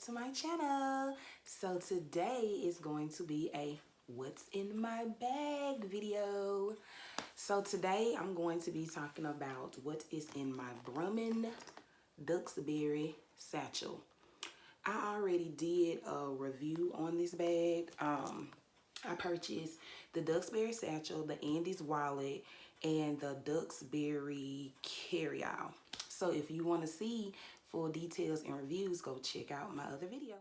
to my channel. So today is going to be a what's in my bag video. So today I'm going to be talking about what is in my Brahmin Duxbury satchel. I already did a review on this bag. I purchased the Duxbury satchel, the Andy's wallet, and the Duxbury carry-all. So if you want to see full details and reviews, go check out my other video.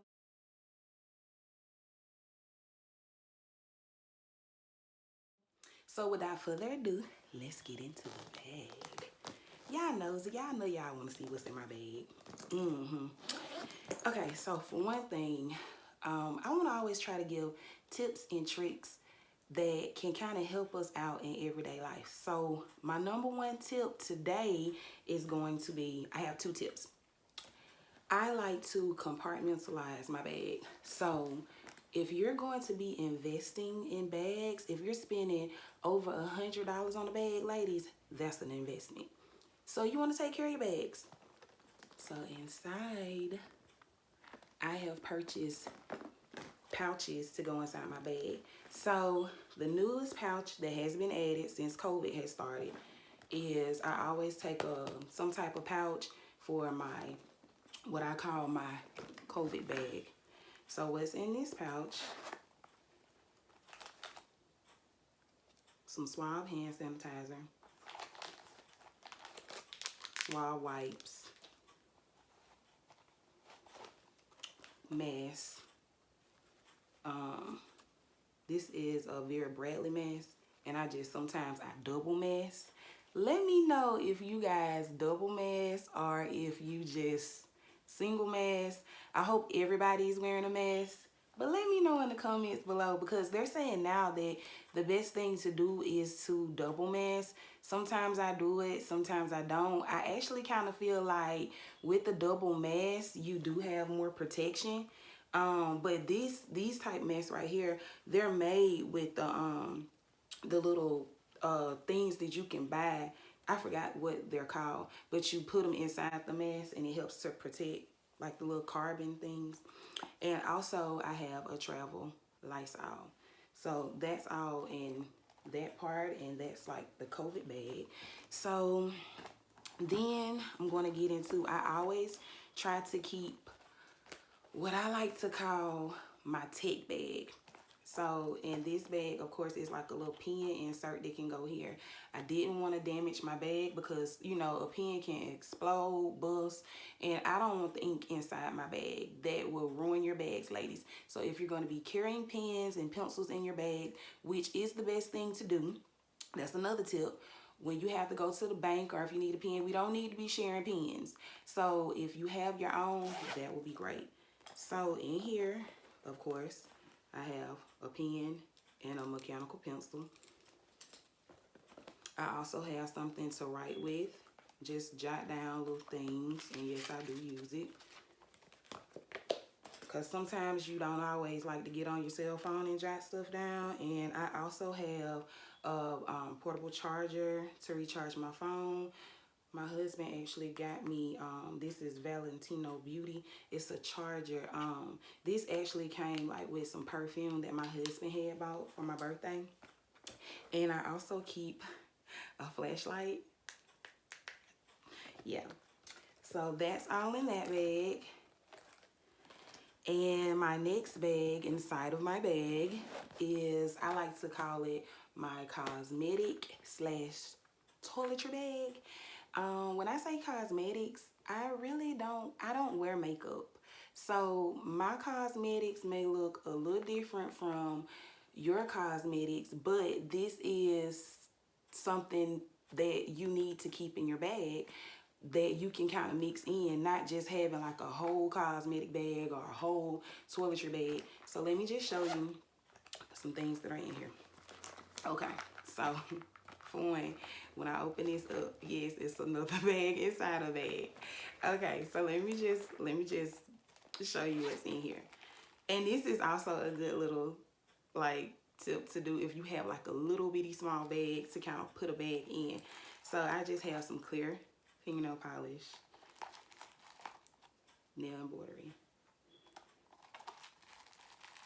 So without further ado, let's get into the bag. Y'all know y'all want to see what's in my bag. Okay, so for one thing, I want to always try to give tips and tricks that can kind of help us out in everyday life. So my number one tip today is going to be, I have two tips. I like to compartmentalize my bag. So if you're going to be investing in bags, if you're spending over $100 on a bag, ladies, that's an investment. So you want to take care of your bags. So inside, I have purchased pouches to go inside my bag. So the newest pouch that has been added since COVID has started is I always take some type of pouch for my, what I call my COVID bag. So what's in this pouch? Some Suave hand sanitizer, Suave wipes, mask. This is a Vera Bradley mask, and sometimes I double mask. Let me know if you guys double mask or if you just single mask. I hope everybody's wearing a mask, but let me know in the comments below, because they're saying now that the best thing to do is to double mask. Sometimes I do it, sometimes I don't. I actually kind of feel like with the double mask, you do have more protection. But these type masks right here, they're made with the little things that you can buy. I forgot what they're called, but you put them inside the mask and it helps to protect, like the little carbon things. And also I have a travel Lysol. So that's all in that part, and that's like the COVID bag. So then I'm going to get into, I always try to keep what I like to call my tech bag. So in this bag, of course, it's like a little pen insert that can go here. I didn't want to damage my bag because, you know, a pen can explode, bust, and I don't want the ink inside my bag. That will ruin your bags, ladies. So if you're going to be carrying pens and pencils in your bag, which is the best thing to do, that's another tip. When you have to go to the bank or if you need a pen, we don't need to be sharing pens. So if you have your own, that would be great. So in here, of course, I have a pen and a mechanical pencil. I also have something to write with. Just jot down little things, and yes, I do use it. Because sometimes you don't always like to get on your cell phone and jot stuff down. And I also have a portable charger to recharge my phone. My husband actually got me, this is Valentino Beauty. It's a charger. This actually came like with some perfume that my husband had bought for my birthday. And I also keep a flashlight. Yeah. So that's all in that bag. And my next bag inside of my bag is, I like to call it my cosmetic / toiletry bag. When I say cosmetics, I don't wear makeup. So my cosmetics may look a little different from your cosmetics, but this is something that you need to keep in your bag that you can kind of mix in, not just having like a whole cosmetic bag or a whole toiletry bag. So let me just show you some things that are in here. Okay, so for one, when I open this up, yes, it's another bag inside a bag. Okay, so let me just show you what's in here. And this is also a good little like tip to do if you have like a little bitty small bag to kind of put a bag in. So I just have some clear fingernail polish, nail embroidery,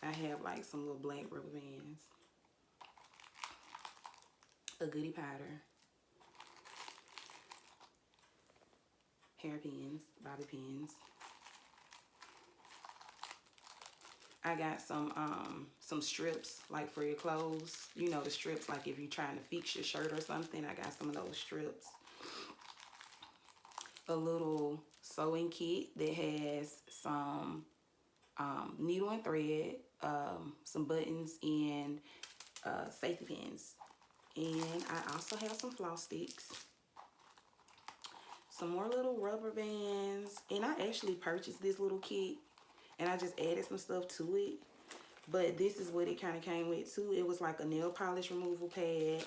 I have like some little black rubber bands, a goodie powder, hairpins, bobby pins. I got some strips like for your clothes. You know the strips like if you're trying to fix your shirt or something. I got some of those strips. A little sewing kit that has some needle and thread, some buttons, and safety pins. And I also have some floss sticks, some more little rubber bands. And I actually purchased this little kit and I just added some stuff to it. But this is what it kind of came with too. It was like a nail polish removal pad,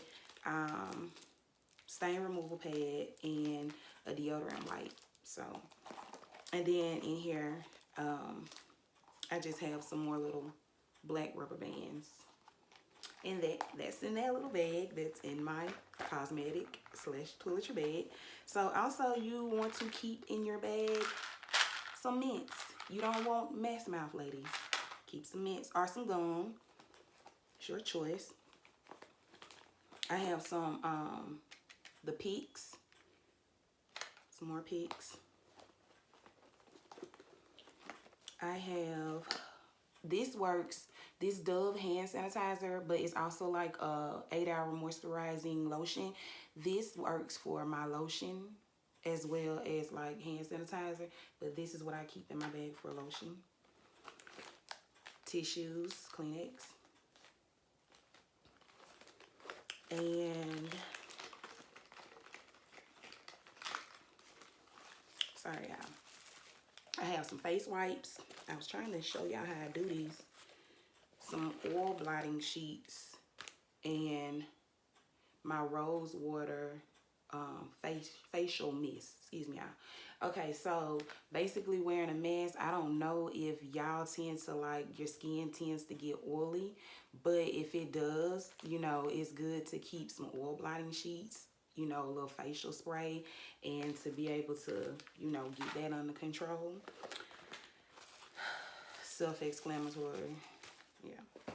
stain removal pad, and a deodorant wipe. So, and then in here, I just have some more little black rubber bands. And that's in that little bag that's in my cosmetic / toiletry bag. So also you want to keep in your bag some mints. You don't want mess mouth, ladies. Keep some mints or some gum. It's your choice. I have some the Picks. Some more Picks. I have, this works, this Dove hand sanitizer, but it's also like a 8-hour moisturizing lotion. This works for my lotion as well as like hand sanitizer, but this is what I keep in my bag for lotion. Tissues, Kleenex. And sorry y'all, I have some face wipes. I was trying to show y'all how I do these. Some oil blotting sheets and my rose water facial mist. Excuse me, y'all. Okay, so basically wearing a mask, I don't know if y'all tend to like, your skin tends to get oily, but if it does, you know, it's good to keep some oil blotting sheets, you know, a little facial spray, and to be able to, you know, get that under control. Self-exclamatory. Yeah.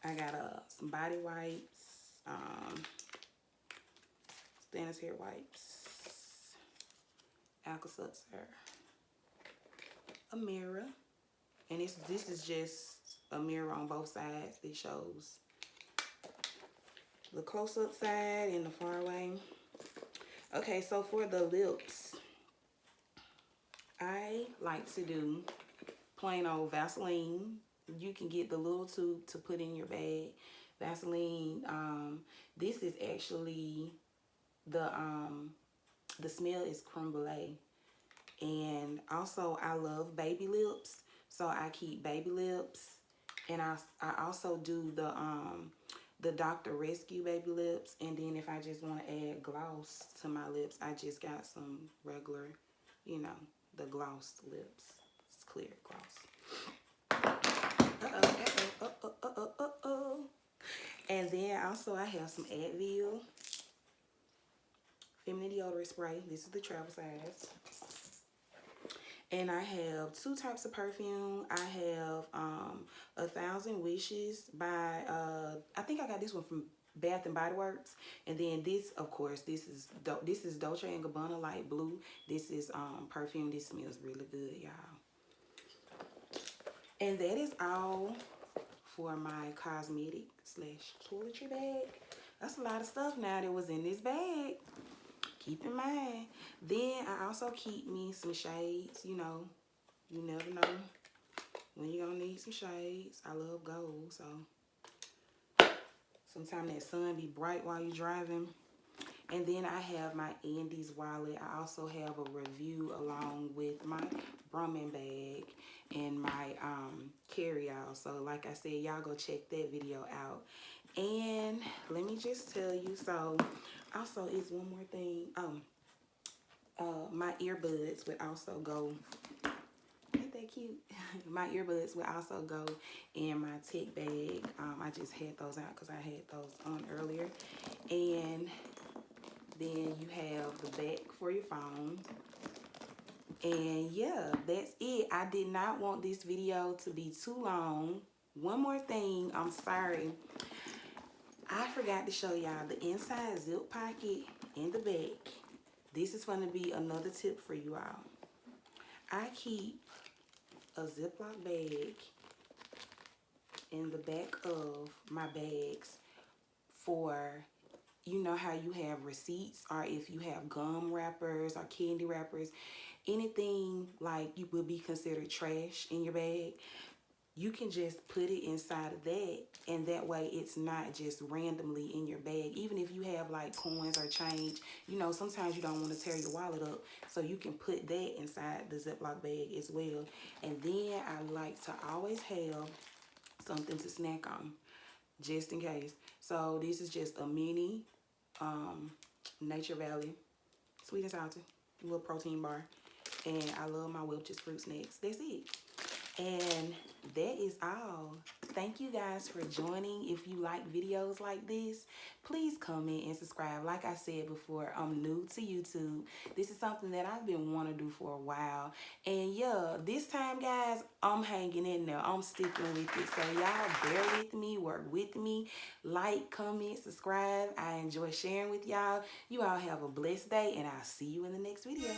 I got some body wipes, sanitary wipes, Alka-Seltzer, a mirror, and this is just a mirror on both sides. It shows the close-up side and the far away. Okay, so for the lips, I like to do plain old Vaseline. You can get the little tube to put in your bag. Vaseline. This is actually the smell is creme brulee. And also I love baby lips, so I keep baby lips. And I also do the Dr. Rescue baby lips. And then if I just want to add gloss to my lips, I just got some regular, you know, the gloss lips. It's clear gloss. And then also I have some Advil feminine deodorant spray. This is the travel size. And I have 2 types of perfume. I have 1,000 Wishes by I think I got this one from Bath and Body Works. And then this, of course, this is Dolce & Gabbana Light Blue. This is perfume. This smells really good, y'all. And that is all for my cosmetic / toiletry bag. That's a lot of stuff now that was in this bag. Keep in mind. Then I also keep me some shades. You know, you never know when you're gonna need some shades. I love gold, so sometimes that sun be bright while you're driving. And then I have my Andes wallet. I also have a review along with my Brahmin bag and my carry-out. So like I said, y'all go check that video out. And let me just tell you, so also is one more thing. My earbuds would also go, ain't that cute? My earbuds would also go in my tech bag. I just had those out because I had those on earlier. And then you have the back for your phone. And yeah, that's it. I did not want this video to be too long. One more thing, I'm sorry. I forgot to show y'all the inside zip pocket in the back. This is going to be another tip for you all. I keep a Ziploc bag in the back of my bags for, you know how you have receipts, or if you have gum wrappers or candy wrappers, anything like you will be considered trash in your bag, you can just put it inside of that, and that way it's not just randomly in your bag. Even if you have like coins or change, you know, sometimes you don't want to tear your wallet up, so you can put that inside the Ziploc bag as well. And then I like to always have something to snack on, just in case. So this is just a mini Nature Valley sweet and salty little protein bar, and I love my Welch's fruit snacks. That's it. And that is all. Thank you guys for joining. If you like videos like this, please comment and subscribe. Like I said before, I'm new to YouTube. This is something that I've been wanting to do for a while. And yeah, this time, guys, I'm hanging in there. I'm sticking with it. So y'all bear with me, work with me. Like, comment, subscribe. I enjoy sharing with y'all. You all have a blessed day, and I'll see you in the next video.